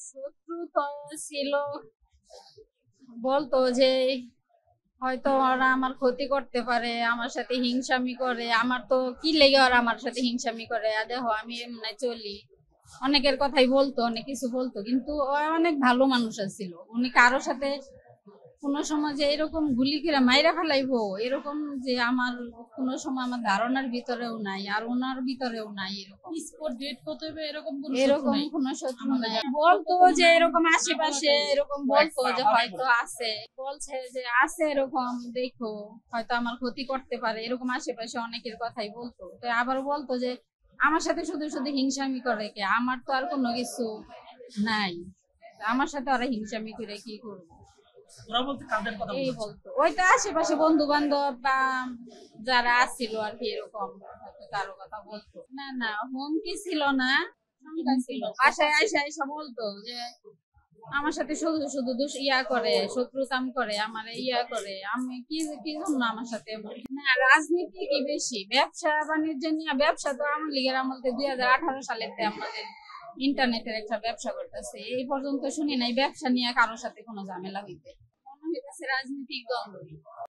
শত্রু তো ছিল, বলতো যে হয়তো ওরা আমার ক্ষতি করতে পারে, আমার সাথে হিংসামি করে। আমার তো কি লেগে ওরা আমার সাথে হিংসামি করে, আর দেখো আমি এমনি চলি। অনেকের কথাই বলতো, অনেক কিছু বলতো, কিন্তু ও অনেক ভালো মানুষ ছিল। উনি কারোর সাথে কোনো সময় যে এরকম গুলি করে মাইরা ফেলাইবো এরকম যে আমার কোনো সময় আমার ধারণার ভিতরেও নাই, আর ওনার ভিতরেও নাই। এরকম স্পট ডেট কত হবে এরকম কোনো শত্রু এরকম নাই। কোনো শত্রু আমাদের নাই। যারা বলতো কোনো যে নাম এরকম না বলা আশেপাশে যায়। এরকম বলতো যে হয়তো আছে, বলছে যে আছে এরকম, দেখো হয়তো আমার ক্ষতি করতে পারে, এরকম আশেপাশে অনেকের কথাই বলতো। তো আবার বলতো যে আমার সাথে শুধু শুধু হিংসামি করে, কে আমার তো আর কোনো কিছু নাই, আমার সাথে ওরা হিংসামি করে কি করবো। ওরা বলতে কাদের কথা এই বলছে? বলতো ওইটা আশেপাশে বন্ধু বান্ধব বা যারা আসছিল আর কি, এরকম হয়তো কারো কথা বলতো। না না, হুমকি ছিল না, শঙ্কা ছিল। বাসায় আইসা আইসা বলতো যে আমার সাথে শুধু শুধু ইয়া করে, শত্রুতাম করে, আমার ইয়া করে। আমি কি কি জন্য আমার সাথে না, রাজনীতি কি বেশি, ব্যবসা বাণিজ্য নিয়ে। ব্যবসা তো আওয়ামী লীগের আমলে 2018 সালেতে আমাদের ইন্টারনেটের একটা ব্যবসা করতেছে, এই পর্যন্ত শুনি নাই ব্যবসা নিয়ে কারোর সাথে কোনো ঝামেলা হইতে। মনে হইতেছে রাজনৈতিক দ্বন্দ্ব।